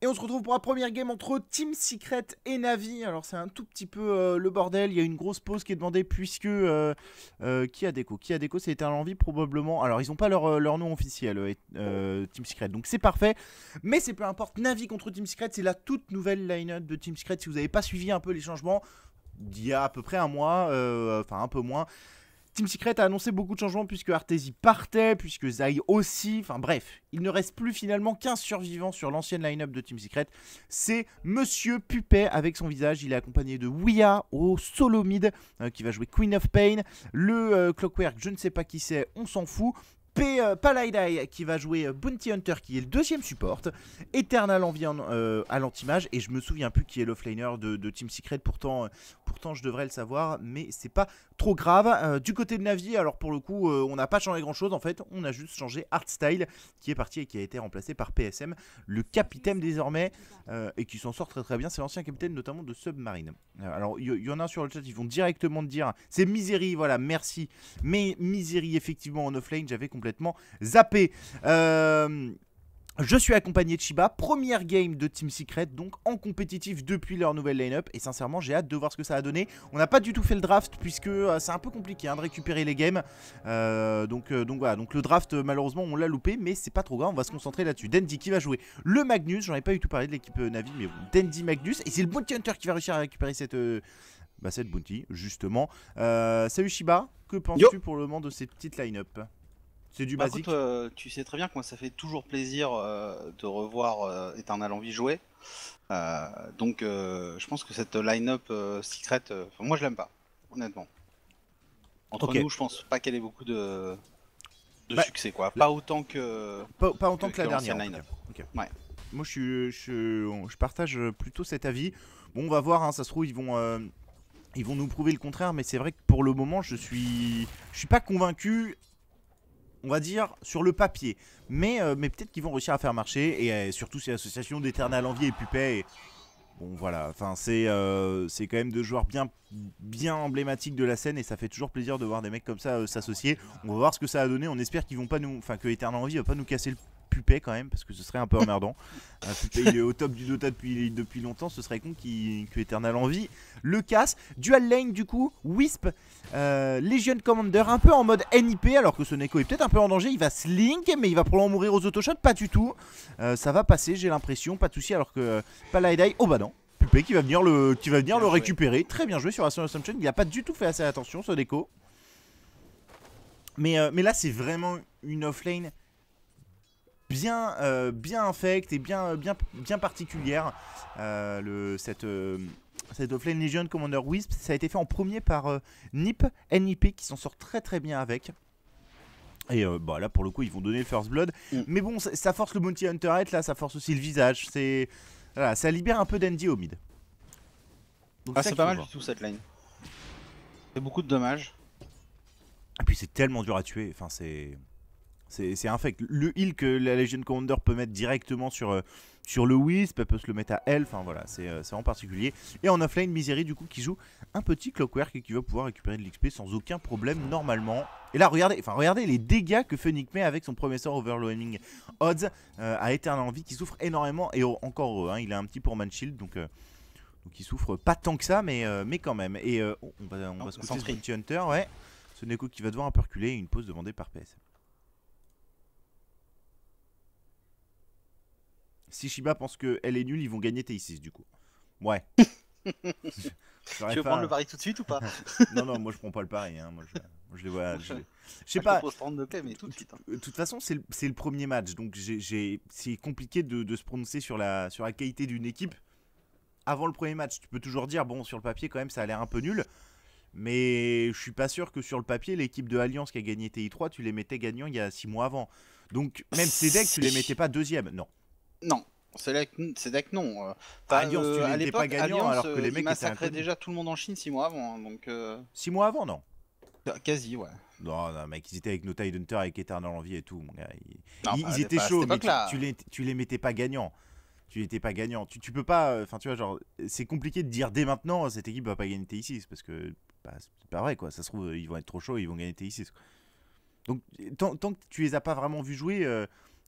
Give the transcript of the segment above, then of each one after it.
Et on se retrouve pour la première game entre Team Secret et Navi. Alors c'est un tout petit peu le bordel, il y a une grosse pause qui est demandée puisque... qui a déco? Qui a déco? C'est Eternal Envy probablement. Alors ils n'ont pas leur nom officiel, Team Secret, donc c'est parfait. Mais c'est peu importe, Navi contre Team Secret, c'est la toute nouvelle line-up de Team Secret. Si vous n'avez pas suivi un peu les changements d'il y a à peu près un mois, enfin un peu moins... Team Secret a annoncé beaucoup de changements puisque Arteezy partait, puisque Zai aussi, enfin bref, il ne reste plus finalement qu'un survivant sur l'ancienne line-up de Team Secret, c'est Monsieur Puppet avec son visage, il est accompagné de Ouya au solo mid qui va jouer Queen of Pain, le Clockwork, je ne sais pas qui c'est, on s'en fout, Palaidai qui va jouer Bounty Hunter qui est le deuxième support, Eternal Envy à l'anti-mage, et je me souviens plus qui est l'offlaner de Team Secret, pourtant je devrais le savoir, mais c'est pas trop grave. Du côté de Navi, alors pour le coup on n'a pas changé grand chose en fait, on a juste changé Artstyle qui est parti et qui a été remplacé par PSM, le capitaine désormais, et qui s'en sort très très bien, c'est l'ancien capitaine notamment de Submarine. Alors il y en a sur le chat, ils vont directement te dire, c'est Misery, voilà, merci, mais Misery effectivement en offlane, j'avais complètement zappé. Je suis accompagné de Shiba, première game de Team Secret, donc en compétitif depuis leur nouvelle line-up, et sincèrement j'ai hâte de voir ce que ça a donné. On n'a pas du tout fait le draft puisque c'est un peu compliqué de récupérer les games, donc voilà, donc le draft malheureusement on l'a loupé, mais c'est pas trop grave, on va se concentrer là-dessus. Dandy qui va jouer le Magnus, j'en ai pas du tout parlé de l'équipe Navi, mais bon, Dandy Magnus, et c'est le Bounty Hunter qui va réussir à récupérer cette Bounty, justement. Salut Shiba, que penses-tu pour le moment de cette petite line-up? C'est du basique. Écoute, tu sais très bien que moi ça fait toujours plaisir de revoir Eternal Envy jouer. Donc je pense que cette line-up Secret, moi je l'aime pas, honnêtement. Entre nous, je pense pas qu'elle ait beaucoup de succès, quoi. Pas autant que pas autant que la dernière line-up. Okay. Ouais. Moi je partage plutôt cet avis. Bon, on va voir, hein, ça se trouve ils vont nous prouver le contraire, mais c'est vrai que pour le moment je suis pas convaincu, on va dire, sur le papier. Mais peut-être qu'ils vont réussir à faire marcher. Et surtout, c'est l'association d'Eternal Envy et Puppet. Et bon, voilà. Enfin, c'est quand même deux joueurs bien emblématiques de la scène. Et ça fait toujours plaisir de voir des mecs comme ça s'associer. On va voir ce que ça a donné. On espère qu'ils vont pas nous... Enfin, que Eternal Envy va pas nous casser le Puppet quand même, parce que ce serait un peu emmerdant. Puppet il est au top du Dota depuis longtemps, ce serait con que Eternal Envy le casse. Dual lane du coup, Wisp, Legion Commander, un peu en mode NIP, alors que ce Neko est peut-être un peu en danger, il va slink, mais il va probablement mourir aux autoshots, pas du tout. Ça va passer, j'ai l'impression, pas de souci, alors que Palaidai, oh bah non. Puppet qui va venir le récupérer, très bien joué sur Assumption, il a pas du tout fait assez attention ce Neko. Mais là c'est vraiment une offlane bien infecte et bien particulière. Cette offlane Legion Commander Wisp, ça a été fait en premier par NIP qui s'en sort très très bien avec. Et bah là pour le coup ils vont donner le first blood. Mais bon, ça force le Bounty Hunter à être là, ça force aussi le visage. Voilà, ça libère un peu d'Andy au mid. C'est pas mal du tout cette lane. C'est beaucoup de dommages. Et puis c'est tellement dur à tuer, enfin c'est infect. Le heal que la Legion Commander peut mettre directement sur le Wisp, elle peut se le mettre à elle, enfin voilà, c'est vraiment particulier. Et en offlane, Misery du coup qui joue un petit Clockwork et qui va pouvoir récupérer de l'XP sans aucun problème normalement. Et là regardez les dégâts que fait Nick May avec son premier sort Overwhelming Odds à Eternal Envy qui souffre énormément, et encore heureux, hein, il a un petit pour Man Shield, donc il souffre pas tant que ça, mais quand même. Et on va se coucher ce Bounty Hunter, ouais. Ce Neko qui va devoir un peu reculer, et une pause demandée par PS. Si Shiba pense qu'elle est nulle, ils vont gagner T6 du coup. Ouais. Tu veux prendre le pari tout de suite ou pas? Non, moi je prends pas le pari. Hein. Moi je les vois. Je sais pas. Je te prendre de paix, mais tout de suite. De toute façon, c'est le premier match. Donc c'est compliqué de se prononcer sur la qualité d'une équipe avant le premier match. Tu peux toujours dire, bon, sur le papier, quand même, ça a l'air un peu nul. Mais je suis pas sûr que sur le papier, l'équipe de Alliance qui a gagné TI3, tu les mettais gagnants il y a 6 mois avant. Donc même ces decks, tu les mettais pas deuxième. Non. Non, ces decks non. Alliance, tu les mettais pas gagnants Alliance, alors que les mecs massacraient déjà tout le monde en Chine 6 mois avant. Donc 6 mois avant, non. Quasi, ouais. Non, mec, ils étaient avec No Tide Hunter, avec Eternal Envy et tout, mon gars. Ils étaient pas chauds, mais tu les mettais pas gagnants. Tu n'étais pas gagnant. Tu peux pas. Enfin, tu vois, genre, c'est compliqué de dire dès maintenant cette équipe va pas gagner TI6 parce que c'est pas vrai, quoi. Ça se trouve, ils vont être trop chauds, ils vont gagner TI6. Donc, tant que tu les as pas vraiment vus jouer,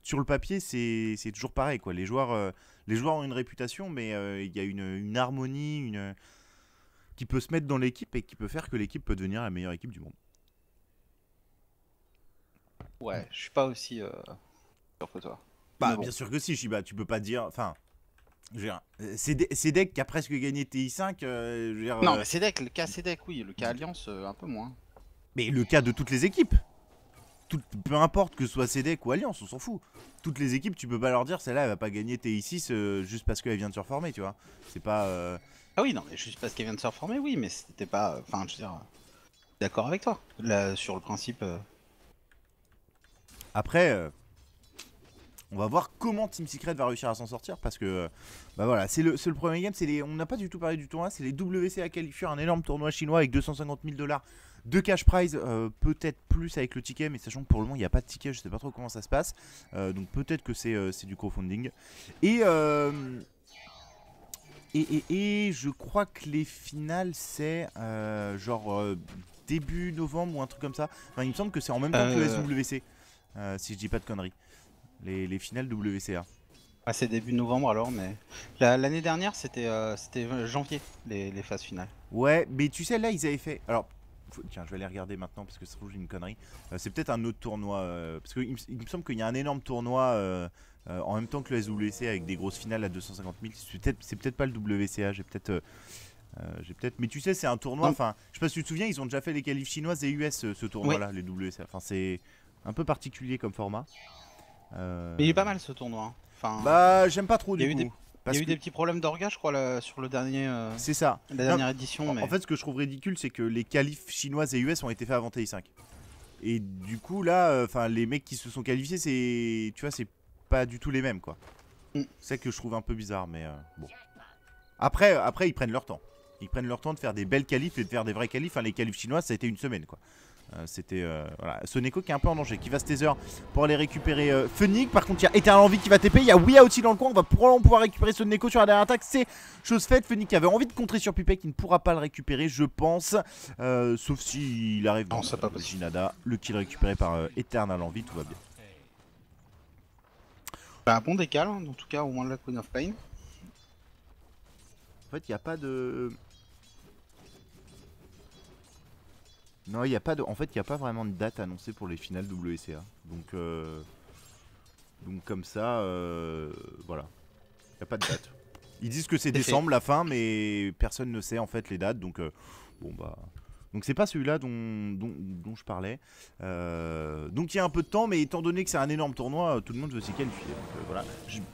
sur le papier, c'est toujours pareil, quoi. Les joueurs ont une réputation, mais il y a une harmonie, qui peut se mettre dans l'équipe et qui peut faire que l'équipe peut devenir la meilleure équipe du monde. Ouais, je suis pas aussi sûr que toi. Bah, Mais bon. bien sûr que si, Shiba, tu peux pas dire. Enfin, je veux dire, Cedec qui a presque gagné TI5, je veux dire, Non, mais Cedec, le cas Cedec, oui, le cas Alliance, un peu moins. mais le cas de toutes les équipes. Peu importe que ce soit Cedec ou Alliance, on s'en fout. Toutes les équipes, tu peux pas leur dire celle-là elle va pas gagner TI6 juste parce qu'elle vient de se reformer, tu vois. C'est pas. Ah oui, non, mais juste parce qu'elle vient de se reformer, oui, mais c'était pas. Enfin, je veux dire, d'accord avec toi. Là, sur le principe. Après, on va voir comment Team Secret va réussir à s'en sortir parce que, bah voilà, c'est le premier game. On n'a pas du tout parlé du tournoi. C'est les WCA qualifiés, un énorme tournoi chinois avec 250 000 $ de cash prize, peut-être plus avec le ticket, mais sachant que pour le moment il n'y a pas de ticket, je sais pas trop comment ça se passe. Donc peut-être que c'est du crowdfunding. Et je crois que les finales c'est genre début novembre ou un truc comme ça. Enfin, il me semble que c'est en même temps que le SWC, si je dis pas de conneries. Les finales WCA. Ah, c'est début novembre alors, mais. L'année dernière, c'était janvier, les phases finales. Ouais, mais tu sais, là ils avaient fait. Alors, tiens, je vais aller regarder maintenant parce que ça se trouve j'ai une connerie. C'est peut-être un autre tournoi. Parce qu'il me semble qu'il y a un énorme tournoi en même temps que le SWC avec des grosses finales à 250 000. C'est peut-être pas le WCA, j'ai peut-être. Mais tu sais, c'est un tournoi. Enfin, je sais pas si tu te souviens, ils ont déjà fait les qualifs chinoises et US ce tournoi-là, les WCA. Enfin, c'est un peu particulier comme format. Mais il est pas mal ce tournoi. Hein. Enfin, bah, j'aime pas trop du coup. Il y a eu des petits problèmes d'orga, je crois, là, sur le dernier. C'est ça. La dernière édition. En fait, ce que je trouve ridicule, c'est que les qualifs chinoises et US ont été faits avant TI5. Et du coup, là, les mecs qui se sont qualifiés, c'est pas du tout les mêmes, quoi. C'est ça que je trouve un peu bizarre, mais bon. Après, ils prennent leur temps. Ils prennent leur temps de faire des belles qualifs et de faire des vrais qualifs. Enfin, les qualifs chinoises, ça a été une semaine, quoi. C'était voilà. Soneko qui est un peu en danger, qui va se taser pour aller récupérer Fenix. Par contre, il y a Eternal Envie qui va TP. Il y a Wia aussi dans le coin. On va probablement pouvoir récupérer Soneko sur la dernière attaque. C'est chose faite. Fenix qui avait envie de contrer sur Pipek, qui ne pourra pas le récupérer, je pense. Sauf s'il arrive dans Jinada. Le kill récupéré par Eternal Envie. Tout va bien. Bah, un bon décal, hein, en tout cas, au moins de la Queen of Pain. En fait, il n'y a pas de. Non, il n'y a pas de. En fait, il n'y a pas vraiment de date annoncée pour les finales WCA. Donc comme ça, voilà. Il n'y a pas de date. Ils disent que c'est décembre la fin, mais personne ne sait en fait les dates. Donc bon bah. Donc c'est pas celui-là dont je parlais. Donc il y a un peu de temps, mais étant donné que c'est un énorme tournoi, tout le monde veut s'y qualifier. Donc voilà.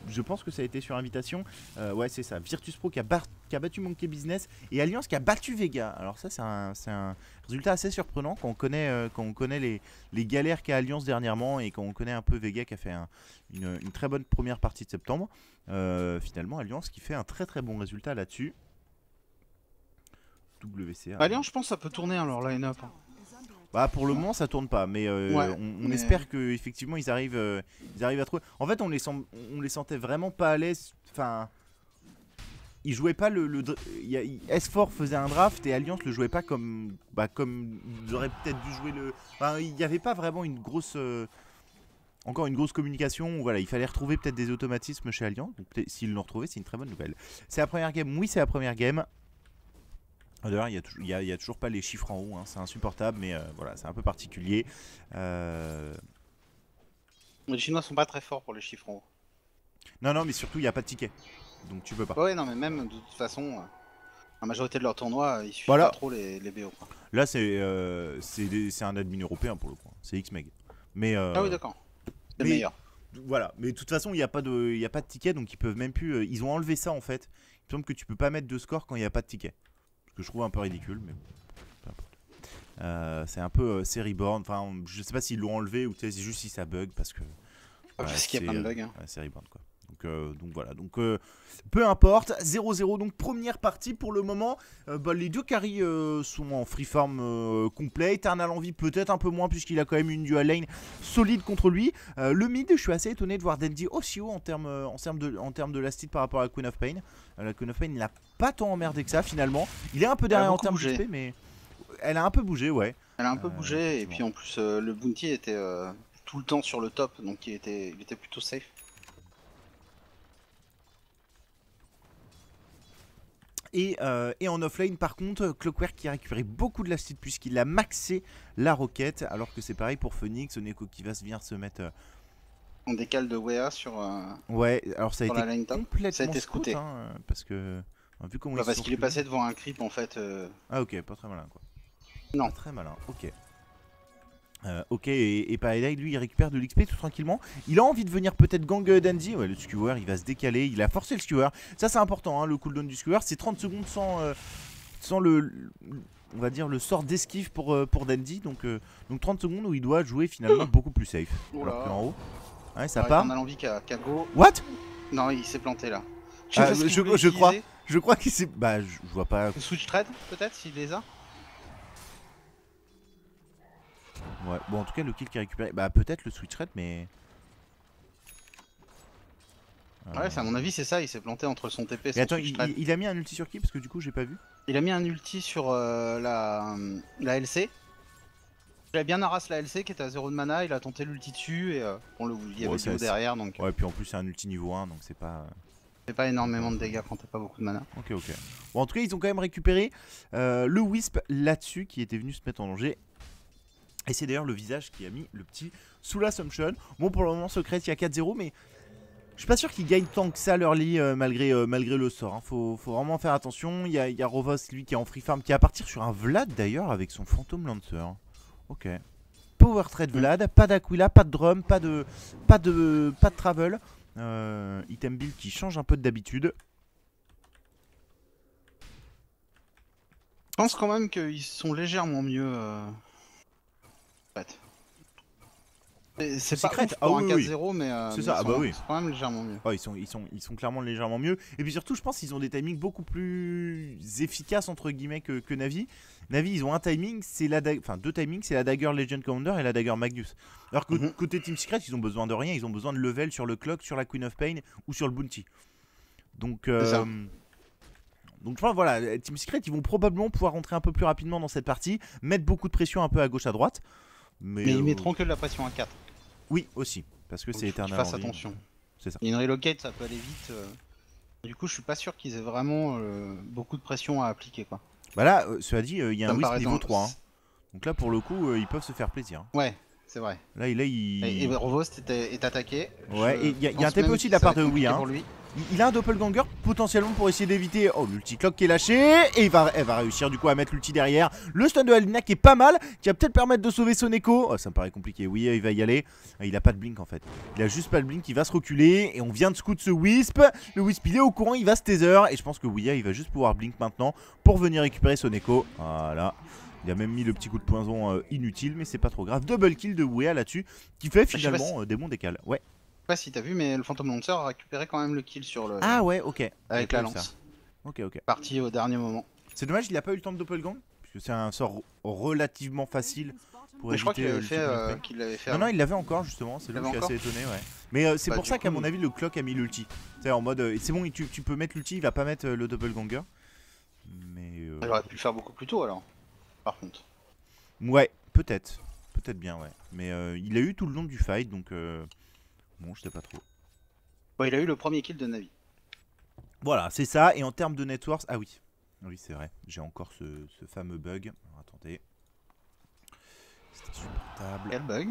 Je pense que ça a été sur invitation. Ouais, c'est ça. Virtus Pro qui a battu Monkey Business et Alliance qui a battu Vega. Alors ça, c'est un résultat assez surprenant quand on connaît les galères qu'a Alliance dernièrement et quand on connaît un peu Vega qui a fait une très bonne première partie de septembre. Finalement, Alliance qui fait un très très bon résultat là-dessus. WCA. Alliance, je pense que ça peut tourner hein, leur line-up. Bah pour le moment ça tourne pas, mais on espère que effectivement ils arrivent à trouver. En fait on les sentait vraiment pas à l'aise. Enfin, ils jouaient pas S4 faisait un draft et Alliance le jouait pas comme ils auraient peut-être dû jouer le. Enfin, il n'y avait pas vraiment une grosse communication. Voilà, il fallait retrouver peut-être des automatismes chez Alliance. Donc s'ils l'ont retrouvé, c'est une très bonne nouvelle. C'est la première game. Oui, c'est la première game. D'ailleurs, il n'y a toujours pas les chiffres en haut, hein. C'est insupportable, mais voilà, c'est un peu particulier. Les Chinois sont pas très forts pour les chiffres en haut. Non, mais surtout, il n'y a pas de ticket, donc tu peux pas. Ouais, non, mais même de toute façon, la majorité de leurs tournois, ils suivent pas trop les BO. Quoi. Là, c'est un admin européen pour le coup, c'est XMEG. Mais, ah oui, d'accord, c'est le meilleur. Voilà, mais de toute façon, il n'y a pas de ticket, donc ils peuvent même plus. Ils ont enlevé ça en fait. Il me semble que tu peux pas mettre de score quand il n'y a pas de ticket. Que je trouve un peu ridicule, mais peu importe. C'est un peu c'est Reborn. Enfin, je sais pas s'ils l'ont enlevé ou c'est juste si ça bug parce que. Parce qu'il y a plein de bugs. Hein. C'est Reborn quoi. Donc voilà. Donc peu importe. 0-0. Donc première partie pour le moment. Les deux carries sont en free farm complet. Eternal Envie peut-être un peu moins puisqu'il a quand même une dual lane solide contre lui. Le mid, je suis assez étonné de voir Dandy aussi haut en termes de last hit par rapport à la Queen of Pain. La Queen of Pain n'a pas tant emmerdé que ça finalement. Il est un peu derrière en termes d'XP, mais elle a un peu bougé, ouais. Elle a un peu bougé et puis en plus le bounty était tout le temps sur le top, donc il était plutôt safe. Et en offlane, par contre, Clockwork qui a récupéré beaucoup de l'acide puisqu'il a maxé la roquette. Alors que c'est pareil pour Phoenix, Neko qui va venir se mettre. On décale de Wea sur, Ouais, alors ça a sur la été line top. complètement Ça a été scout, scouté. hein, parce que. Vu comment Parce qu'il est passé devant un creep en fait. Ah, ok, pas très malin quoi. Non. Pas très malin, ok. Ok, et Paradise, lui, il récupère de l'XP tout tranquillement. Il a envie de venir peut-être gang Dandy. Ouais, le skewer, il va se décaler. Il a forcé le skewer. Ça, c'est important, hein, le cooldown du skewer. C'est 30 secondes sans on va dire, le sort d'esquive pour Dandy. Donc 30 secondes où il doit jouer finalement beaucoup plus safe. Alors qu'en haut, ouais, ça part. On a l'envie qu'à go. What? Non, il s'est planté là. Je crois qu'il s'est. Bah, je vois pas. Le switch trade, peut-être, s'il les a. Ouais, bon, en tout cas, le kill qui a récupéré. Bah, peut-être le switch red, mais. Ouais, à mon avis, c'est ça. Il s'est planté entre son TP et son attends, switch trade. il a mis un ulti sur qui? Parce que du coup, j'ai pas vu. Il a mis un ulti sur la LC. Il a bien harassé la LC qui était à 0 de mana. Il a tenté l'ulti dessus et bon, il y avait Dio derrière. Donc... Ouais, puis en plus, c'est un ulti niveau 1, donc c'est pas. C'est pas énormément de dégâts quand t'as pas beaucoup de mana. Ok. Bon, en tout cas, ils ont quand même récupéré le Wisp là-dessus qui était venu se mettre en danger. Et c'est d'ailleurs le visage qui a mis le petit sous l'Assumption. Bon, pour le moment, Secret, il y a 4-0, mais je suis pas sûr qu'il gagne tant que ça l'early malgré le sort. Hein. Faut vraiment faire attention. Il y a Rovos, lui, qui est en free farm, qui va partir sur un Vlad d'ailleurs avec son Phantom Lancer. Ok. Power trade Vlad, pas d'Aquila, pas de drum, pas de travel. Item build qui change un peu d'habitude. Je pense quand même qu'ils sont légèrement mieux. C'est pas ouf pour un 4-0, mais c'est ça, ah bah oui. C'est quand même légèrement mieux. Oh, ils sont clairement légèrement mieux. Et puis surtout, je pense qu'ils ont des timings beaucoup plus efficaces entre guillemets que Navi. Navi, ils ont un timing, c'est enfin deux timings, c'est la Dagger Legend Commander et la Dagger Magnus. Alors que côté Team Secret, ils ont besoin de rien, ils ont besoin de level sur le clock, sur la Queen of Pain ou sur le Bounty. Donc je pense voilà, Team Secret, ils vont probablement pouvoir rentrer un peu plus rapidement dans cette partie, mettre beaucoup de pression un peu à gauche à droite. Mais ils mettront que de la pression à 4. Oui, aussi, parce que c'est éternel. Fasse attention. C'est ça. Une relocate, ça peut aller vite. Du coup, je suis pas sûr qu'ils aient vraiment beaucoup de pression à appliquer, quoi. Bah là, cela dit, il y a un Wisp niveau 3. Hein. Donc là, pour le coup, ils peuvent se faire plaisir. Hein. Ouais, c'est vrai. Là, il... Et Rovos est attaqué. Ouais, et il y a un TP aussi de la part de Wii. Hein. Il a un doppelganger potentiellement pour essayer d'éviter l'ulti clock qui est lâché. Et elle va réussir du coup à mettre l'ulti derrière. Le stun de Alina qui est pas mal, qui va peut-être permettre de sauver son écho. Oh, ça me paraît compliqué. Oui, il va y aller. Il a pas de blink en fait. Il a juste pas de blink, il va se reculer. Et on vient de scout ce Wisp. Le Wisp il est au courant, il va se taser. Et je pense que Wia il va juste pouvoir blink maintenant pour venir récupérer son écho. Voilà. Il a même mis le petit coup de poison inutile, mais c'est pas trop grave. Double kill de Wea là-dessus, qui fait finalement des bons décals. Ouais. Je sais pas si t'as vu, mais le Phantom Lancer a récupéré quand même le kill sur le. Ah ouais, ok. Avec la lance. Ok. Parti au dernier moment. C'est dommage, il a pas eu le temps de doppelgang, puisque c'est un sort relativement facile pour mais éviter. Je crois qu'il l'avait fait. Non, il l'avait encore justement. C'est là où je suis assez étonné, ouais. Mais c'est pour ça qu'à mon avis, le clock a mis l'ulti. C'est en mode, c'est bon, tu peux mettre l'ulti, il va pas mettre le doppelganger. Mais. Il aurait pu le faire beaucoup plus tôt alors. Par contre. Ouais, peut-être bien, ouais. Mais il a eu tout le long du fight, donc bon, je sais pas trop. Ouais, il a eu le premier kill de Navi. Voilà, c'est ça. Et en termes de networks, ah oui, c'est vrai. J'ai encore ce fameux bug. Alors, attendez, c'est insupportable. Quel bug?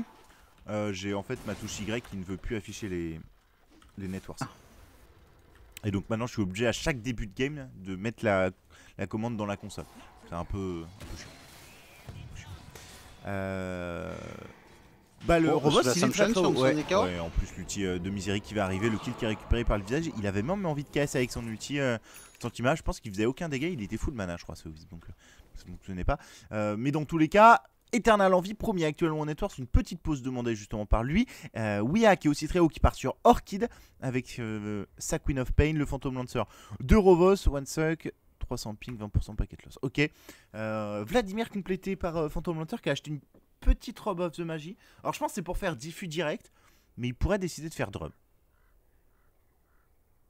J'ai en fait ma touche Y qui ne veut plus afficher les networks. Et donc maintenant, je suis obligé à chaque début de game de mettre la commande dans la console. C'est un peu chiant. Bah le robot il est très ouais, en plus l'ulti de Misery qui va arriver, le kill qui est récupéré par le visage. Il avait même envie de KS avec son ulti Sentima. Je pense qu'il faisait aucun dégât, il était full mana je crois ce Wisp, donc ça ne me souvenait pas. Mais dans tous les cas, Eternal Envy, premier actuellement en network, une petite pause demandée justement par lui. Wia qui est aussi très haut, qui part sur Orchid avec sa Queen of Pain, le Phantom Lancer de Rovos, One Suck, 300 ping, 20% packet loss. Ok. Vladimir complété par Phantom Lancer qui a acheté une petite robe of the magie. Alors je pense que c'est pour faire diffus direct, mais il pourrait décider de faire drum.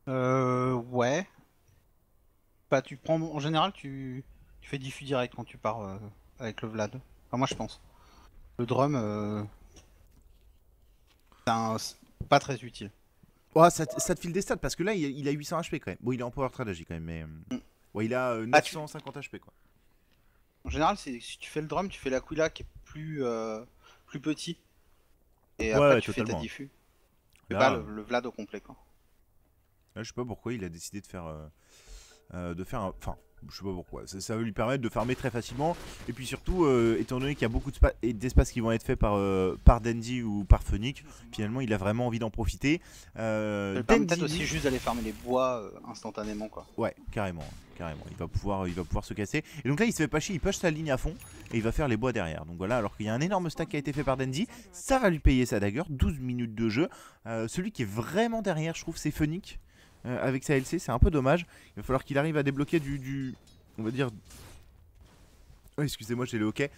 Ouais. Bah tu prends en général tu fais diffus direct quand tu pars avec le Vlad. Enfin moi je pense. Le drum C'est pas très utile. Oh, ça te file des stats parce que là il a 800 HP quand même. Bon, il est en power strategy quand même, mais. Ouais, il a Ah, 950 HP quoi. En général, si tu fais le drum, tu fais l'Aquila qui est plus petit. Et après, Ouais, tu fais ta totalement. diffus. Tu fais pas Là, le Vlad au complet, quoi. là, je sais pas pourquoi il a décidé de faire. Enfin, je sais pas pourquoi. Ça va lui permettre de farmer très facilement. Et puis surtout, étant donné qu'il y a beaucoup d'espaces qui vont être faits par Dandy ou par Phoenix, finalement, il a vraiment envie d'en profiter. Ça lui permet peut-être Dandy, aussi lui- juste d'aller farmer les bois instantanément, quoi. Ouais, carrément, carrément. Il va pouvoir se casser. Et donc là, il se fait pas chier, il push sa ligne à fond et il va faire les bois derrière. Donc voilà, alors qu'il y a un énorme stack qui a été fait par Dandy, ça va lui payer sa dagger. 12 minutes de jeu. Celui qui est vraiment derrière, je trouve, c'est Phoenix. Avec sa LC, c'est un peu dommage. Il va falloir qu'il arrive à débloquer on va dire. Oh, excusez-moi, j'ai le hockey.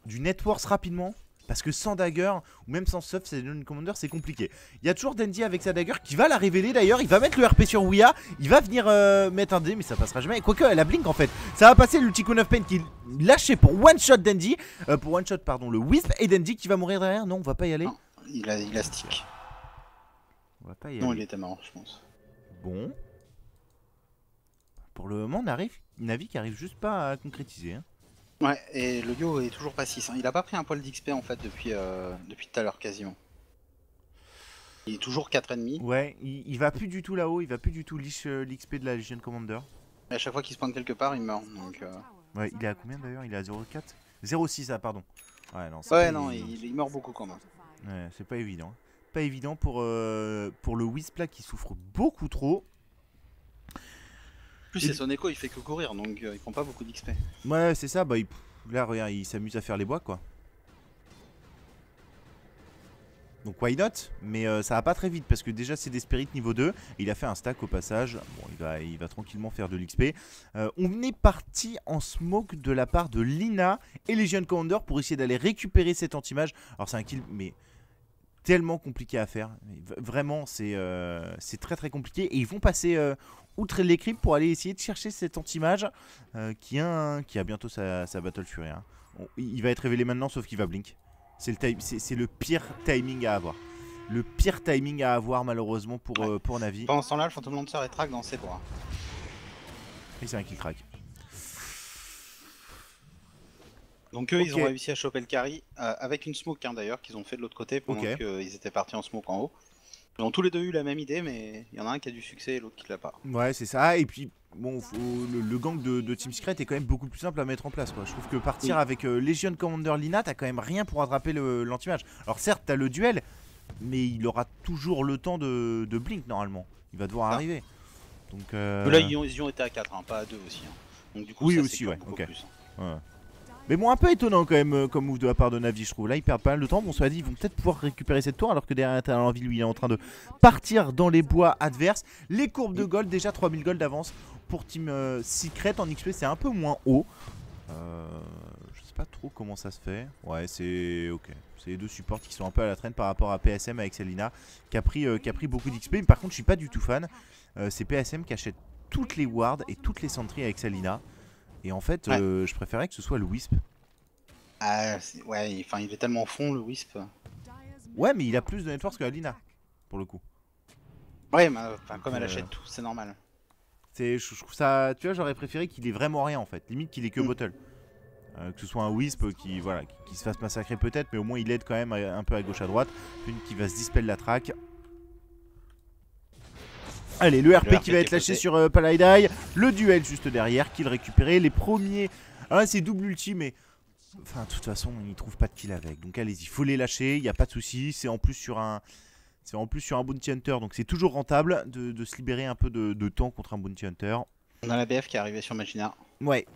Du networks rapidement. Parce que sans dagger, ou même sans stuff, c'est une commander, c'est compliqué. Il y a toujours Dandy avec sa dagger qui va la révéler d'ailleurs. Il va mettre le RP sur Ouya. Il va venir mettre un dé, mais ça passera jamais. Quoique, elle a blink en fait. Ça va passer l'ulti Cone of Pain qui lâché pour one shot Dandy. Pour one shot, pardon, le Wisp. Et Dandy qui va mourir derrière. Non, on va pas y aller. Non, il a stick. On va pas y Non, aller. il était mort, je pense. Bon. Pour le moment, Navi qui arrive juste pas à concrétiser. Hein. Ouais, et le Yo est toujours pas 6. Il a pas pris un poil d'XP en fait depuis tout à l'heure quasiment. Il est toujours 4,5. Ouais, il va plus du tout là-haut, il va plus du tout l'XP de la Legion Commander. Et à chaque fois qu'il se pointe quelque part, il meurt. Donc, Ouais, il est à combien d'ailleurs? Il est à 0,4 0,6 ah pardon. Ouais, non, ouais, non, il meurt beaucoup quand même. Ouais, c'est pas évident. Pas évident pour le Wisp là qui souffre beaucoup trop. En plus, c'est son écho, il fait que courir, donc il prend pas beaucoup d'XP. Ouais, c'est ça, bah là regarde, il s'amuse à faire les bois quoi. Donc why not? Mais ça va pas très vite parce que déjà c'est des spirits niveau 2. Il a fait un stack au passage. Bon, il va tranquillement faire de l'XP. On est parti en smoke de la part de Lina et Legion Commander pour essayer d'aller récupérer cette anti-mage. Alors c'est un kill mais tellement compliqué à faire. Vraiment c'est très très compliqué. Et ils vont passer outre les creeps pour aller essayer de chercher cette anti-mage qui a bientôt sa Battle Fury. Hein. Il va être révélé maintenant sauf qu'il va blink. C'est le pire timing à avoir. Le pire timing à avoir malheureusement pour Navi. Pendant ce temps-là, le Phantom Lancer est track dans ses bras. Et c'est un kill crack. Donc eux, Ok. ils ont réussi à choper le carry avec une smoke hein, d'ailleurs qu'ils ont fait de l'autre côté pendant Ok. qu'ils étaient partis en smoke en haut. Ils ont tous les deux eu la même idée, mais il y en a un qui a du succès et l'autre qui l'a pas. Ouais, c'est ça. Et puis, bon, le gang de Team Secret est quand même beaucoup plus simple à mettre en place. Quoi. Je trouve que partir avec Legion Commander Lina, t'as quand même rien pour attraper l'anti-mage. Alors certes, t'as le duel, mais il aura toujours le temps de blink normalement. Il va devoir arriver. Donc, Là, ils y ont été à 4, hein, pas à 2 aussi. Hein. Donc du coup, oui, ça aussi, sécure ouais, beaucoup ok. plus. Hein. Ouais. Mais bon, un peu étonnant quand même comme move de la part de Navi, je trouve. Là, ils perdent pas mal de temps. Bon, soit dit, ils vont peut-être pouvoir récupérer cette tour alors que derrière, t'as l'envie, lui, il est en train de partir dans les bois adverses. Les courbes de gold, déjà 3000 gold d'avance pour Team Secret. En XP, c'est un peu moins haut. Je sais pas trop comment ça se fait. Ouais, c'est ok. C'est les deux supports qui sont un peu à la traîne par rapport à PSM avec Selina qui a pris beaucoup d'XP. Mais par contre, je suis pas du tout fan. C'est PSM qui achète toutes les wards et toutes les sentries avec Selina. Et en fait, je préférais que ce soit le Wisp. Ouais, enfin, il est tellement au fond le Wisp. Ouais, mais il a plus de networks que Alina, pour le coup. Ouais, mais comme elle achète tout, c'est normal. Je trouve ça, tu vois, j'aurais préféré qu'il ait vraiment rien en fait. Limite qu'il ait que bottle. Que ce soit un Wisp qui se fasse massacrer peut-être, mais au moins il aide quand même un peu à gauche à droite. Une qui va se dispel la track. Allez, le RP qui va être lâché sur Palaidai. Le duel juste derrière, kill récupéré. Les premiers. Ah, c'est double ulti, mais. Enfin, de toute façon, il trouve pas de kill avec. Donc allez-y, faut les lâcher, il n'y a pas de souci. C'est en plus sur un. C'est en plus sur un Bounty Hunter, donc c'est toujours rentable de se libérer un peu de temps contre un Bounty Hunter. On a la BF qui est arrivée sur Magina. Ouais.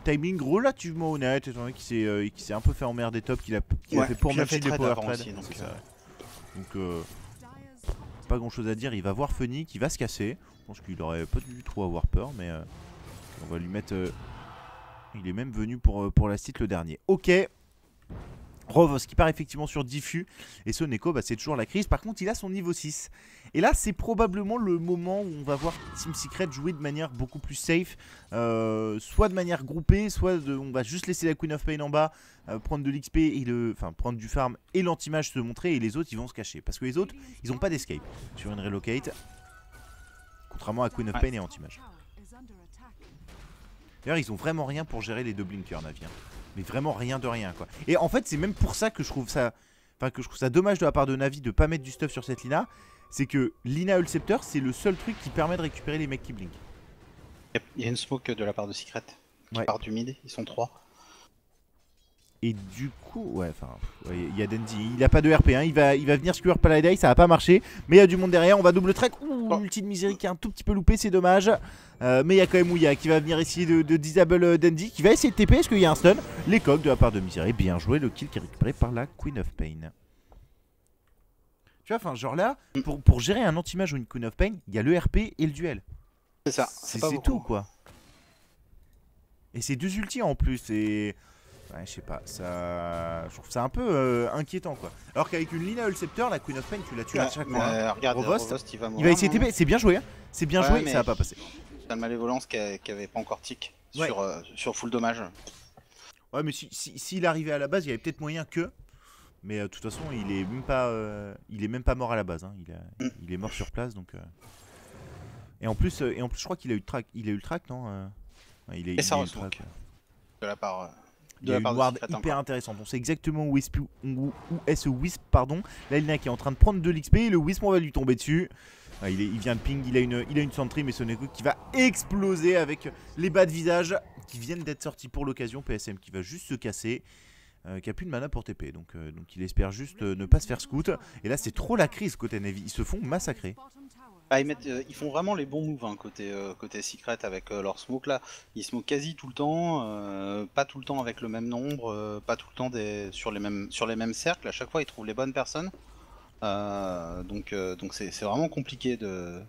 Timing relativement honnête, étant donné qu'il s'est un peu fait emmerder top, qu'il a fait pour matcher les power trade. Donc pas grand chose à dire, il va voir Phoenix, il va se casser. Je pense qu'il aurait pas dû trop avoir peur, mais on va lui mettre... il est même venu pour la site le dernier. Ok. Rovos qui part effectivement sur Diffus. Et ce Neko, bah, c'est toujours la crise. Par contre, il a son niveau 6. Et là, c'est probablement le moment où on va voir Team Secret jouer de manière beaucoup plus safe. Soit de manière groupée, soit on va juste laisser la Queen of Pain en bas, prendre de l'XP, enfin prendre du farm et l'anti-mage se montrer. Et les autres, ils vont se cacher. Parce que les autres, ils n'ont pas d'escape sur une relocate. Contrairement à Queen of Pain et anti-mage. D'ailleurs, ils ont vraiment rien pour gérer les deux blinkers, Navi. Mais vraiment rien de rien, quoi. Et en fait, c'est même pour ça que je trouve ça... Enfin, que je trouve ça dommage de la part de Navi de pas mettre du stuff sur cette Lina. C'est que Lina Ulceptor, c'est le seul truc qui permet de récupérer les mecs qui blink. Il y a une smoke de la part de Secret qui part du mid, ils sont 3. Et du coup, ouais, enfin, il y a Dandy, il a pas de RP, hein, il va venir skewer Paladin, ça va pas marcher. Mais il y a du monde derrière, on va double track. Ouh, ulti de Misery qui est un tout petit peu loupé, c'est dommage. Mais il y a quand même Ouya qui va venir essayer de disable Dandy, qui va essayer de TP, est-ce qu'il y a un stun? Les coques de la part de Misery, bien joué, le kill qui est récupéré par la Queen of Pain. Tu vois, enfin, genre là, pour gérer un anti-mage ou une Queen of Pain, il y a le RP et le duel. C'est ça, c'est tout, quoi. Et c'est deux ultis en plus, et... Ouais, je sais pas, ça... je trouve ça un peu inquiétant, quoi. Alors qu'avec une Lina Ulceptor, la Queen of Pain, tu la tues à chaque fois. Regarde, Rovost, il va mourir. Il va essayer de TP, c'est bien joué, hein. C'est bien joué, ça va pas passer. T'as le Malévolence qui avait pas encore tic sur full dommage. Ouais, mais s'il arrivait à la base, il y avait peut-être moyen que... Mais de toute façon, il est même pas mort à la base, hein. Il est mort sur place, donc... Et en plus, je crois qu'il a eu le track, non il est, et ça eu le track. De la part... Il y a une ward hyper intéressante. On sait exactement où est ce Wisp, pardon. Là, Lina qui est en train de prendre de l'XP. Le Wisp, on va lui tomber dessus. Il vient de ping, il a une sentry, mais ce Neko qui va exploser avec les bas de visage qui viennent d'être sortis pour l'occasion. PSM qui va juste se casser. Qui a plus de mana pour TP. Donc il espère juste ne pas se faire scout. Et là, c'est trop la crise côté Navy. Ils se font massacrer. Ils font vraiment les bons moves, hein, côté Secret avec leur smoke là. Ils smoke quasi tout le temps, pas tout le temps avec le même nombre, pas tout le temps sur les mêmes cercles. À chaque fois, ils trouvent les bonnes personnes. Donc c'est vraiment compliqué de...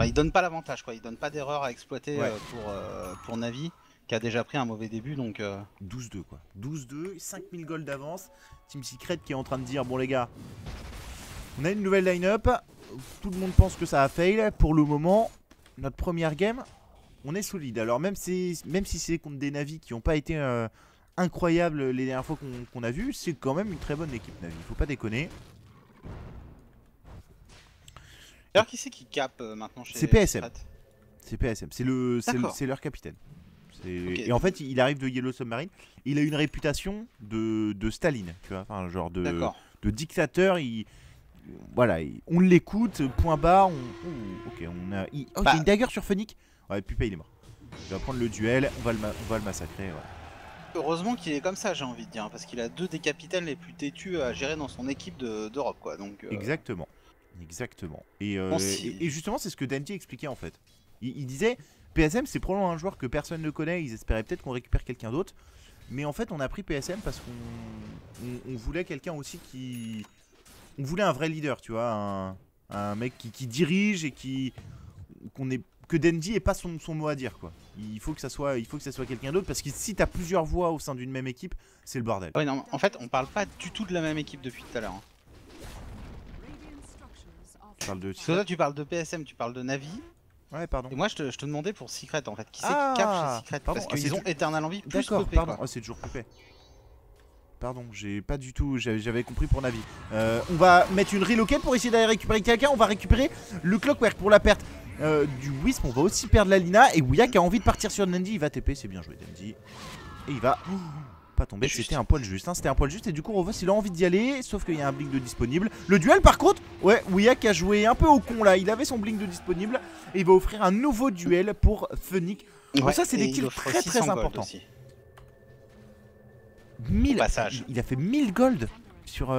ils donnent pas l'avantage, quoi. Ils donnent pas d'erreur à exploiter pour Navi, qui a déjà pris un mauvais début. Donc 12-2, quoi. 12-2, 5000 gold d'avance. Team Secret qui est en train de dire, bon les gars, on a une nouvelle line-up. Tout le monde pense que ça a fail. Pour le moment, notre première game, on est solide. Alors même si c'est contre des Navi qui n'ont pas été incroyables les dernières fois qu'on a vu, c'est quand même une très bonne équipe Navi. Faut pas déconner. D'ailleurs, qui c'est qui cap maintenant chez C'est PSM. C'est PSM. C'est leur capitaine. Okay. Et en fait, il arrive de Yellow Submarine. Il a une réputation de Staline, tu vois, enfin genre de dictateur. Voilà, on l'écoute, point barre, ok, il y a une dagger sur Phoenix. Ouais, Pupa il est mort. Il va prendre le duel, on va le massacrer. Ouais. Heureusement qu'il est comme ça, j'ai envie de dire, parce qu'il a deux des capitaines les plus têtus à gérer dans son équipe d'Europe, quoi. Donc, Exactement. Et justement, c'est ce que Dandy expliquait en fait. Il disait, PSM c'est probablement un joueur que personne ne connaît, ils espéraient peut-être qu'on récupère quelqu'un d'autre. Mais en fait, on a pris PSM parce qu'on voulait quelqu'un aussi qui... On voulait un vrai leader, tu vois, un mec qui dirige et que Dandy ait pas son mot à dire, quoi. Il faut que ça soit quelqu'un d'autre parce que si t'as plusieurs voix au sein d'une même équipe, c'est le bordel. Ouais, non, en fait, on parle pas du tout de la même équipe depuis tout à l'heure. Hein. Parce que là, tu parles de PSM, tu parles de Navi. Ouais, pardon. Et moi, je te demandais pour Secret, en fait. Qui c'est qui cap chez Secret? Parce qu'ils ont Eternal Envie plus D'accord, pardon. Oh, c'est toujours Pupé. Pardon, j'ai pas du tout, j'avais compris pour Navi. On va mettre une relocate pour essayer d'aller récupérer quelqu'un. On va récupérer le Clockwork pour la perte du Wisp. On va aussi perdre la Lina. Et Ouya qui a envie de partir sur Dandy. Il va TP, c'est bien joué Dandy. Et il va pas tomber, c'était un poil juste. Hein, c'était un poil juste. Et du coup, Rovos il a envie d'y aller. Sauf qu'il y a un blink de disponible. Le duel par contre, ouais, Ouya qui a joué un peu au con là. Il avait son blink de disponible. Et il va offrir un nouveau duel pour Phoenix. Ouais, bon, ça, c'est des kills très importants. 1000, il a fait 1000 gold sur...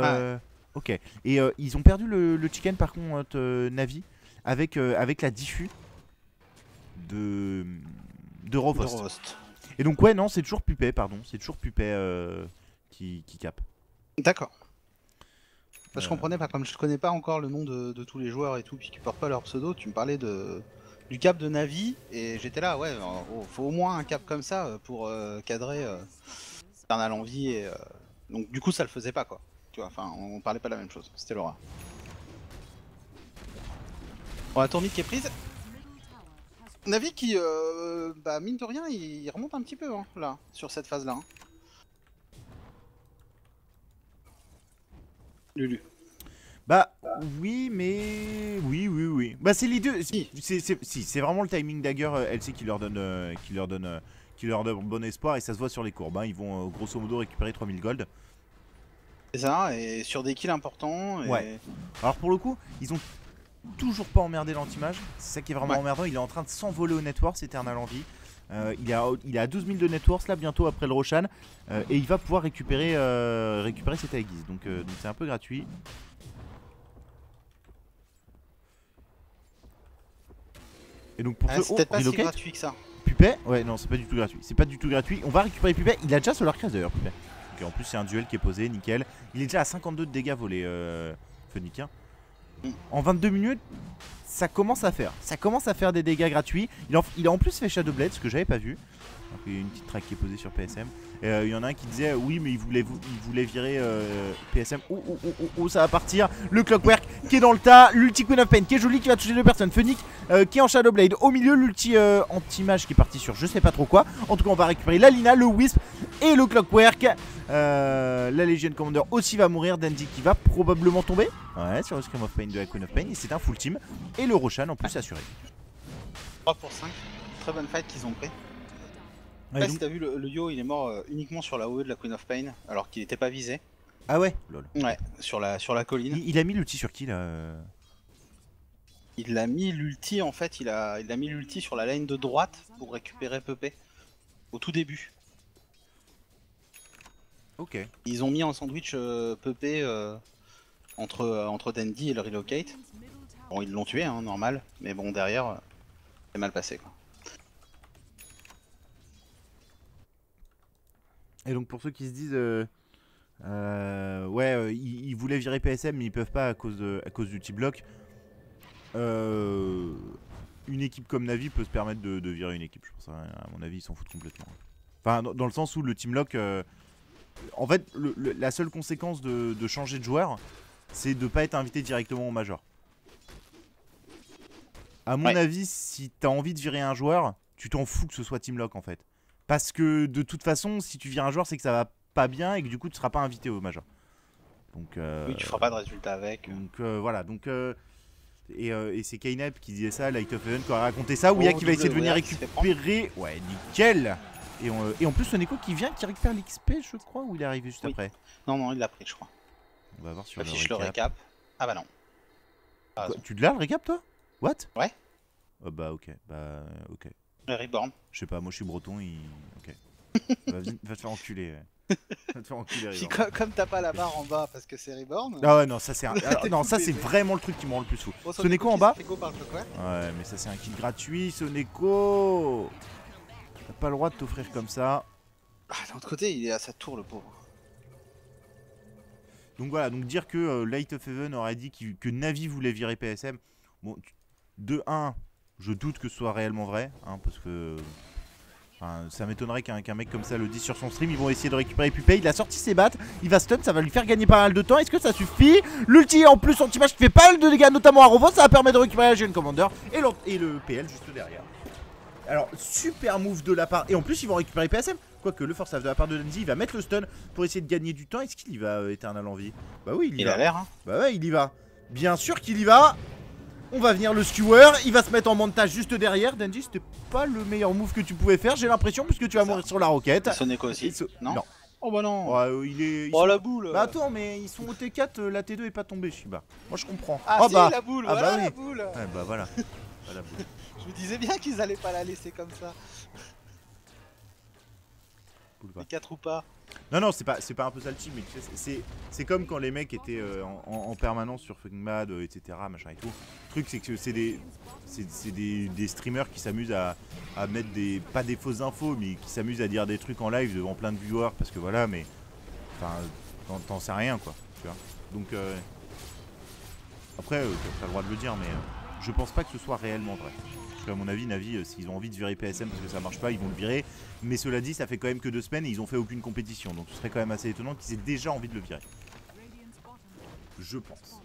Ok. Et ils ont perdu le chicken par contre Navi avec la diffus de Rovost. Et donc ouais non c'est toujours Pupé pardon. C'est toujours Pupé qui cap. D'accord. Je comprenais pas, comme je connais pas encore le nom de tous les joueurs et tout, puis qui portent pas leur pseudo, tu me parlais du cap de Navi et j'étais là ouais faut au moins un cap comme ça pour cadrer Eternal Envie Donc du coup ça le faisait pas quoi. Tu vois, enfin on parlait pas de la même chose, c'était l'horreur. Bon, la tournée qui est prise. Navi qui, bah mine de rien, il remonte un petit peu hein, là, sur cette phase là. Hein. Lulu. Bah oui, mais oui. Bah c'est les deux. C'est vraiment le timing dagger LC qui leur donne bon espoir et ça se voit sur les courbes. Hein. Ils vont grosso modo récupérer 3000 gold. C'est ça, et sur des kills importants. Et... Ouais. Alors pour le coup, ils ont toujours pas emmerdé l'anti-mage. C'est ça qui est vraiment emmerdant. Il est en train de s'envoler au network, Eternal Envy. Il est à 12 000 de networks là bientôt après le Roshan. Et il va pouvoir récupérer cette aiguise. Donc c'est un peu gratuit. Et donc pour c'est peut-être pas si gratuit que ça. Pupet, ouais non c'est pas du tout gratuit. C'est pas du tout gratuit. On va récupérer Pupet. Il a déjà Solar Crest d'ailleurs Pupet. Donc en plus c'est un duel qui est posé, nickel. Il est déjà à 52 de dégâts volés Phonic. Hein. En 22 minutes, ça commence à faire. Ça commence à faire des dégâts gratuits. Il a en plus fait Shadow Blade, ce que j'avais pas vu. Donc, il y a une petite track qui est posée sur PSM. Il y en a un qui disait oui mais il voulait virer PSM. Oh ça va partir. Le Clockwork qui est dans le tas. L'ulti Queen of Pain qui est joli, qui va toucher deux personnes. Phonic qui est en Shadow Blade. Au milieu l'ulti anti-mage qui est parti sur je sais pas trop quoi. En tout cas on va récupérer la Lina, le Wisp et le Clockwork. La Legion Commander aussi va mourir. Dandy qui va probablement tomber. Ouais sur le Scream of Pain de la Queen of Pain. Et c'est un full team. Et le Roshan en plus assuré. 3 pour 5. Très bonne fight qu'ils ont pris. Ouais, si t'as vu le Yo il est mort uniquement sur la OE de la Queen of Pain alors qu'il était pas visé. Ah ouais lol. Ouais, sur la colline. Il a mis l'ulti sur qui là Il a mis l'ulti en fait, il a mis l'ulti sur la ligne de droite pour récupérer Pepe au tout début. Ok. Ils ont mis en sandwich Pepe entre Dandy et le relocate. Bon ils l'ont tué hein, normal, mais bon derrière c'est mal passé quoi. Et donc pour ceux qui se disent ils voulaient virer PSM mais ils peuvent pas à cause du T-Block. Une équipe comme Navi peut se permettre de virer une équipe, je pense. Hein, à mon avis ils s'en foutent complètement. Enfin dans le sens où le Teamlock en fait la seule conséquence de changer de joueur c'est de pas être invité directement au Major. À mon avis si t'as envie de virer un joueur tu t'en fous que ce soit Teamlock en fait. Parce que de toute façon, si tu vires un joueur, c'est que ça va pas bien et que du coup, tu seras pas invité au Major. Donc, oui, tu feras pas de résultat avec. Donc voilà. Donc, et c'est Kainep qui disait ça, Light of Heaven, qui a raconté ça. Ouya qui va essayer de venir récupérer. Ouais, nickel. Et en plus, Soneko qui vient, qui récupère l'XP, je crois, ou il est arrivé juste après. Non, il l'a pris, je crois. On va voir sur le récap. Ah bah non. Quoi, tu l'as le récap, toi? What? Ouais. Bah ok. Le Reborn. Je sais pas, moi je suis breton, ok. Va te faire enculer. Va te faire enculer, puis comme t'as pas la barre en bas parce que c'est Reborn. Ah ouais, non, ça c'est non, ça c'est vraiment le truc qui me rend le plus fou. Bon, Soneko en bas. Ouais, mais ça c'est un kit gratuit, Soneko. T'as pas le droit de t'offrir comme ça. Ah, d'un autre côté, il est à sa tour, le pauvre. Donc voilà, donc dire que Light of Heaven aurait dit que Navi voulait virer PSM. Bon, de 1. Je doute que ce soit réellement vrai, hein, parce que ça m'étonnerait qu'un mec comme ça le dise sur son stream. Ils vont essayer de récupérer Pupé, il a sorti ses battes, il va stun, ça va lui faire gagner pas mal de temps. Est-ce que ça suffit? L'ulti en plus anti-mage qui fait pas mal de dégâts, notamment à Rovo, ça va permettre de récupérer la Legion Commander et le PL juste derrière. Alors super move de la part, et en plus ils vont récupérer PSM. Quoique le force de la part de Dandy, il va mettre le stun pour essayer de gagner du temps. Est-ce qu'il y va, Eternal Envy? Bah oui, il y va. Il a l'air hein. Bah ouais, il y va. Bien sûr qu'il y va. On va venir le skewer, il va se mettre en montage juste derrière. Dandy, c'était pas le meilleur move que tu pouvais faire, j'ai l'impression, puisque tu vas mourir sur la roquette. Soneko aussi. Non. Oh bah non. Ouais, la boule. Bah attends, mais ils sont au T4, la T2 est pas tombée, Shiba. Moi je comprends. Ah si, la boule, voilà la boule. Ouais, bah voilà. Voilà, boule. Je me disais bien qu'ils allaient pas la laisser comme ça. Les 4 ou pas. Non, c'est pas un peu ça le team, mais c'est comme quand les mecs étaient en permanence sur Fucking Mad, etc. Machin et tout. Le truc, c'est que c'est des streamers qui s'amusent à mettre pas des fausses infos, mais qui s'amusent à dire des trucs en live devant plein de viewers, parce que voilà, mais. Enfin, t'en sais rien, quoi. Tu vois. Donc, après, t'as le droit de le dire, mais je pense pas que ce soit réellement vrai. qu'à mon avis, Navi, s'ils ont envie de virer PSM parce que ça marche pas, ils vont le virer. Mais cela dit, ça fait quand même que 2 semaines et ils ont fait aucune compétition. Donc ce serait quand même assez étonnant qu'ils aient déjà envie de le virer. Je pense.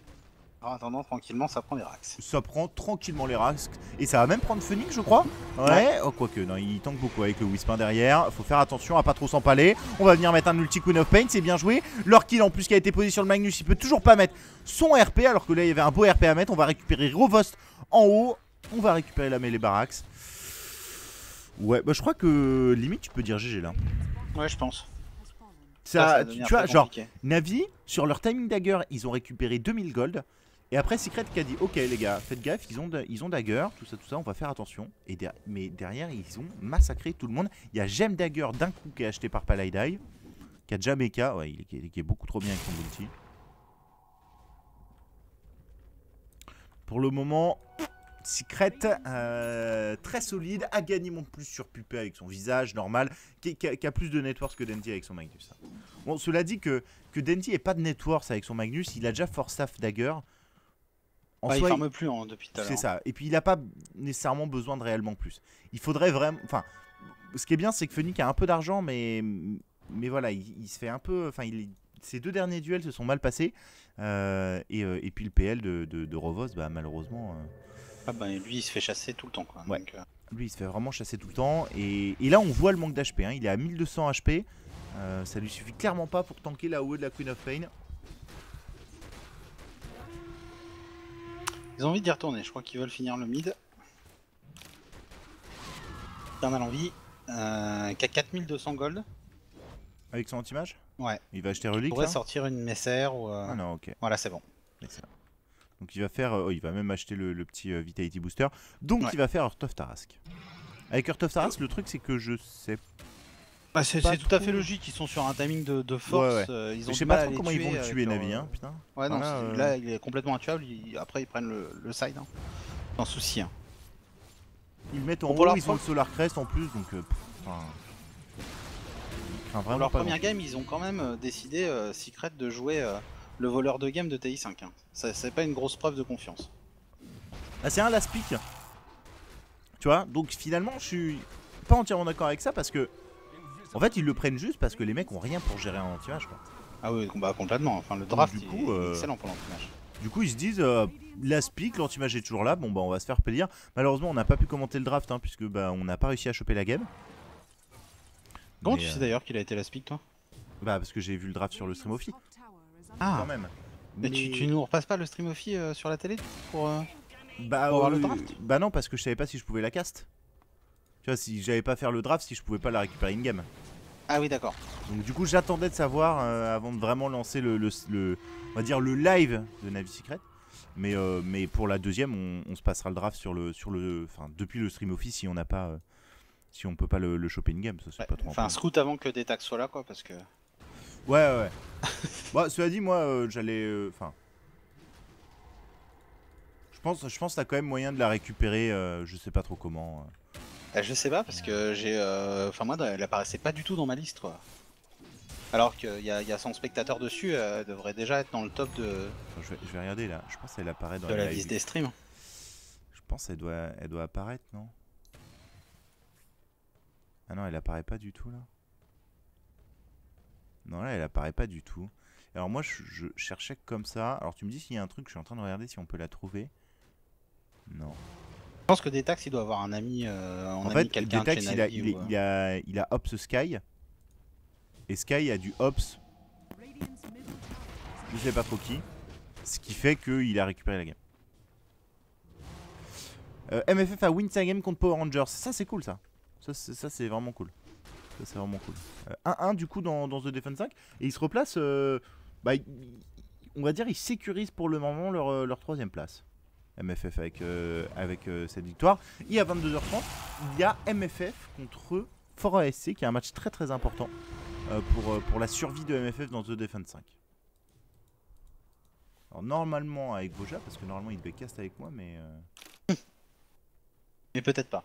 En attendant, tranquillement, ça prend des racks. Ça prend tranquillement les racks. Et ça va même prendre Phoenix, je crois. Ouais, oh, quoique, non, il tank beaucoup avec le Wispin derrière. Faut faire attention à pas trop s'empaler. On va venir mettre un ulti Queen of Pain, c'est bien joué. Leur kill en plus qui a été posé sur le Magnus, il peut toujours pas mettre son RP. Alors que là, il y avait un beau RP à mettre. On va récupérer Rovost en haut. On va récupérer la mêlée Barracks. Ouais, bah je crois que limite, tu peux dire GG là. Ouais, je pense. Ça, tu vois, genre, Navi, sur leur timing dagger, ils ont récupéré 2000 gold. Et après, Secret qui a dit ok les gars, faites gaffe, ils ont dagger, tout ça, on va faire attention. Et mais derrière, ils ont massacré tout le monde. Il y a Gem Dagger d'un coup qui est acheté par Palaidai, qui a déjà Mecha, ouais, qui est beaucoup trop bien avec son ulti. Pour le moment, Secret, très solide, a gagné mon plus sur Pupé avec son visage normal, qui a plus de networks que Denti avec son Magnus. Bon, cela dit que Denti n'ait pas de networks avec son Magnus, il a déjà Force Staff Dagger. Bah, il farme plus depuis tout à l'heure. C'est ça. Et puis il n'a pas nécessairement besoin de réellement plus. Il faudrait vraiment. Enfin, ce qui est bien, c'est que Phoenix a un peu d'argent, mais voilà, il se fait un peu. Enfin, ses 2 derniers duels se sont mal passés. Et puis le PL de Rovos, bah, malheureusement. Ah bah lui, il se fait chasser tout le temps, quoi. Ouais. Donc, lui, il se fait vraiment chasser tout le temps. Et là, on voit le manque d'HP. Hein. Il est à 1200 HP. Ça lui suffit clairement pas pour tanker la AOE de la Queen of Pain. Ils ont envie d'y retourner, je crois qu'ils veulent finir le mid. Eternal Envie, qui a 4200 gold. Avec son anti-mage. Ouais. Il va acheter Relique. Il pourrait sortir une Messer ou. Ah non, ok. Voilà, c'est bon. Donc il va faire. Il va même acheter le petit Vitality Booster. Donc il va faire Heart of Tarrasque. Avec Heart of Tarrasque, le truc c'est que je sais. Bah, c'est tout à fait logique, ils sont sur un timing de force. Ouais. Ils ont je sais pas trop comment ils vont le tuer, Navi. Hein, putain. Ouais, non, là il est complètement intuable. Après, ils prennent le side. Hein. Sans souci. Hein. Ils le mettent en haut, ils ont le Solar Crest en plus. Donc. Pour leur première game, ils ont quand même décidé, Secret, de jouer le voleur de game de TI5. Hein. C'est pas une grosse preuve de confiance. Ah, c'est un last pick. Tu vois, donc finalement, je suis pas entièrement d'accord avec ça parce que. En fait, ils le prennent juste parce que les mecs ont rien pour gérer un anti-mage, quoi. Ah oui, bah complètement. Enfin, le draft du coup, est excellent pour l'anti-mage. Du coup, ils se disent, last pick, l'anti-mage est toujours là. Bon, bah, on va se faire plaisir. Malheureusement, on n'a pas pu commenter le draft, hein, puisque bah, on n'a pas réussi à choper la game. Comment tu sais d'ailleurs qu'il a été last pick, toi? Bah, parce que j'ai vu le draft sur le stream Offi. Ah, quand même. Mais tu nous repasses pas le stream Offi sur la télé pour voir le draft? Bah, non, parce que je savais pas si je pouvais la cast. Tu vois, si j'avais pas faire le draft, si je pouvais pas la récupérer in-game. Ah oui, d'accord. Donc du coup, j'attendais de savoir avant de vraiment lancer on va dire le live de Navi Secret. Mais pour la deuxième, on se passera le draft enfin, depuis le stream office si on n'a pas, si on peut pas le choper in-game. Ça c'est pas trop. Enfin, scout avant que des tags soient là, quoi, parce que. Ouais. Bah, cela dit, moi, j'allais, enfin. Je pense que t'as quand même moyen de la récupérer. Je sais pas trop comment. Je sais pas parce que j'ai. Enfin, moi, elle apparaissait pas du tout dans ma liste, quoi. Alors qu'il y a son spectateur dessus, elle devrait déjà être dans le top de. Je vais regarder là. Je pense qu'elle apparaît dans la liste des streams. Je pense qu'elle doit apparaître, non? Ah non, elle apparaît pas du tout là. Non, là, elle apparaît pas du tout. Alors moi, je cherchais comme ça. Alors tu me dis s'il y a un truc, je suis en train de regarder si on peut la trouver. Non. Je pense que Detax il doit avoir un ami, en fait, Detax il a Ops Sky. Et Sky a du Ops. Je sais pas trop qui. Ce qui fait qu'il a récupéré la game. MFF a win sa game contre Power Rangers. Ça c'est cool ça. Ça c'est vraiment cool. Ça c'est vraiment cool. 1-1 du coup dans The Defense 5. Et ils se replacent. Bah, on va dire ils sécurisent pour le moment leur troisième place. MFF avec cette victoire. Et à 22h30, il y a MFF contre Fort ASC qui est un match très très important pour la survie de MFF dans The Defense 5. Alors normalement avec Voja, parce que normalement il devait cast avec moi, mais... Mais peut-être pas.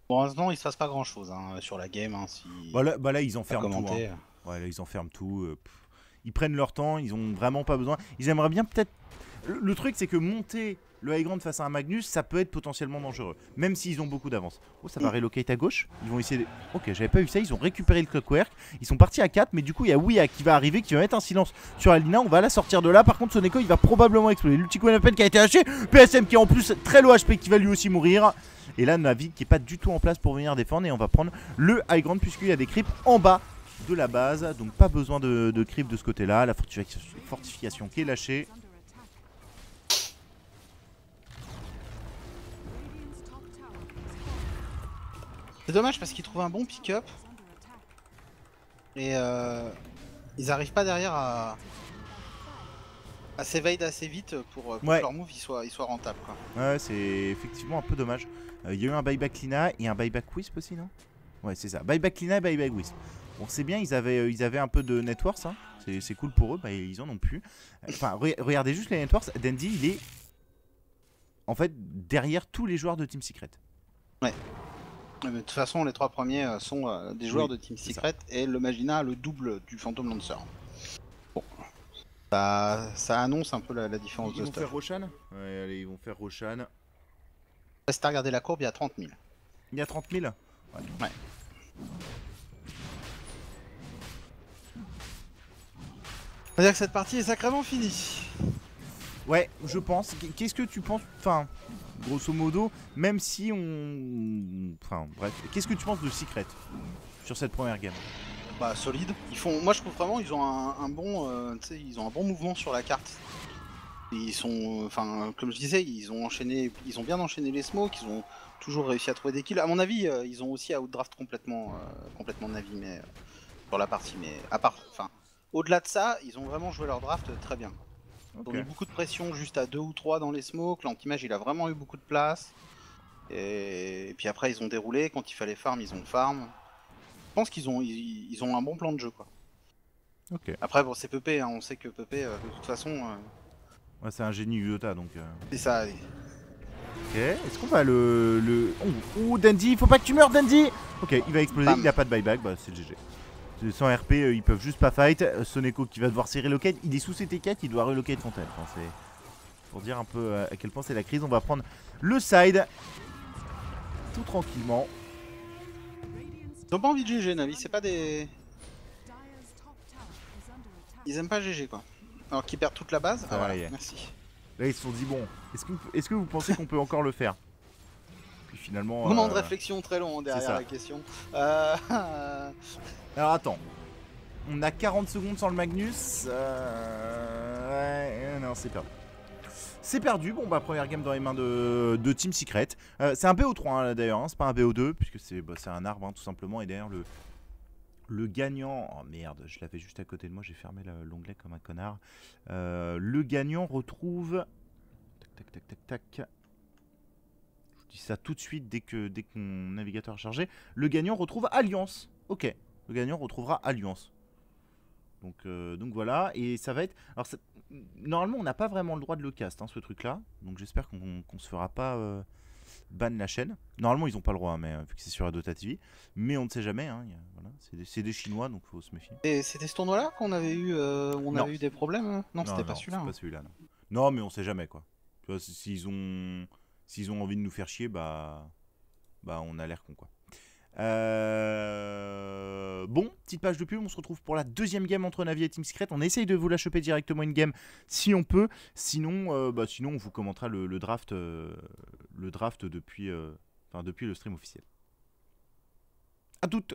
Pour l'instant, il se passe pas grand-chose hein, sur la game. Hein, si bah là ils enferment tout. Hein. Ouais, là ils enferment tout. Ils prennent leur temps, ils ont vraiment pas besoin. Ils aimeraient bien peut-être... Le truc, c'est que monter le high ground face à un Magnus, ça peut être potentiellement dangereux. Même s'ils ont beaucoup d'avance. Oh, ça va relocate à gauche. Ils vont essayer de... Ok, j'avais pas vu ça. Ils ont récupéré le clockwork. Ils sont partis à 4. Mais du coup, il y a Wia qui va arriver, qui va mettre un silence sur Alina. On va la sortir de là. Par contre, Soneko, il va probablement exploser. L'ultico Weapon qui a été haché. PSM qui est en plus très low HP, qui va lui aussi mourir. Et là, Navi qui est pas du tout en place pour venir défendre. Et on va prendre le high ground puisqu'il y a des creeps en bas de la base. Donc pas besoin de creep de ce côté-là. La fortification qui est lâchée. C'est dommage parce qu'ils trouvent un bon pick-up. Et ils arrivent pas derrière à s'évade assez vite pour que leur move il soit rentable, quoi. Ouais, c'est effectivement un peu dommage. Il y a eu un buyback Lina et un buyback Wisp aussi, non? Ouais, c'est ça. Buyback Lina et buyback Wisp. Bon, c'est bien, ils avaient un peu de networks. Hein. C'est cool pour eux, bah, ils en ont plus. Enfin, regardez juste les networks. Dandy, il est en fait derrière tous les joueurs de Team Secret. Ouais. Mais de toute façon, les 3 premiers sont des joueurs de Team Secret et le Magina a le double du Phantom Lancer. Bon, ça annonce un peu la différence de stuff. Ils vont faire Roshan? Ouais, allez, ils vont faire Roshan. Si t'as regardé la courbe, il y a 30 000. Il y a 30 000? Ouais. On va dire que cette partie est sacrément finie. Ouais, je pense. Qu'est-ce que tu penses? Enfin, grosso modo, même si on... Enfin, bref. Qu'est-ce que tu penses de Secret sur cette première game? Bah, solide. Moi, je trouve vraiment ils ont un bon, ils ont un bon mouvement sur la carte. Ils sont, enfin, comme je disais, ils ont bien enchaîné les smokes. Ils ont toujours réussi à trouver des kills. À mon avis, ils ont aussi outdraft complètement Navi, mais sur la partie. Mais à part, enfin, au-delà de ça, ils ont vraiment joué leur draft très bien. Ils ont eu beaucoup de pression juste à 2 ou 3 dans les smokes. L'anti-mage, il a vraiment eu beaucoup de place. Et puis après, ils ont déroulé. Quand il fallait farm, ils ont farm. Je pense qu'ils ont un bon plan de jeu, quoi. Ok. Après, bon, c'est Pepe, hein. On sait que Pepe, de toute façon... Ouais, c'est un génie Uota, donc... C'est ça. Ok, est-ce qu'on va Oh, Dandy, faut pas que tu meurs, Dandy. Ok, il va exploser, il a pas de buyback, bah c'est GG. Sans RP, ils peuvent juste pas fight. Soneko qui va devoir serrer relocate, il est sous CT4, il doit relocate Fontaine. Enfin, c'est pour dire un peu à quel point c'est la crise. On va prendre le side, tout tranquillement. Ils ont pas envie de GG, Navi, c'est pas des... Ils aiment pas GG, quoi. Alors qu'ils perdent toute la base, ah voilà, merci. Là ils se sont dit bon, est-ce que vous pensez qu'on peut encore le faire? Puis finalement... Moment de réflexion très long derrière la question. Alors attends, on a 40 secondes sans le Magnus. Ouais, non c'est perdu. C'est perdu, bon bah première game dans les mains de Team Secret. C'est un BO3 hein, d'ailleurs, hein, c'est pas un BO2 puisque c'est un arbre hein, tout simplement. Et d'ailleurs le gagnant... Oh merde, je l'avais juste à côté de moi, j'ai fermé l'onglet comme un connard. Le gagnant retrouve... Tac, tac, tac, tac, tac. Je vous dis ça tout de suite dès que mon navigateur est chargé. Le gagnant retrouve Alliance. Ok, le gagnant retrouvera Alliance. Donc voilà, et ça va être... Alors normalement on n'a pas vraiment le droit de le cast, hein, ce truc là. Donc j'espère qu'on se fera pas ban la chaîne. Normalement ils ont pas le droit, mais vu que c'est sur Adota TV. Mais on ne sait jamais, hein, voilà. C'est des Chinois, donc faut se méfier. Et c'était ce tournoi là qu'on avait eu, on avait eu des problèmes hein? Non, c'était pas celui-là. Pas celui-là, non. Non, mais on sait jamais quoi. Tu vois, s'ils ont envie de nous faire chier, bah on a l'air con quoi. Bon, petite page de pub, on se retrouve pour la deuxième game entre Navi et Team Secret. On essaye de vous la choper directement une game si on peut. Sinon, sinon on vous commentera le draft depuis le stream officiel. À toutes.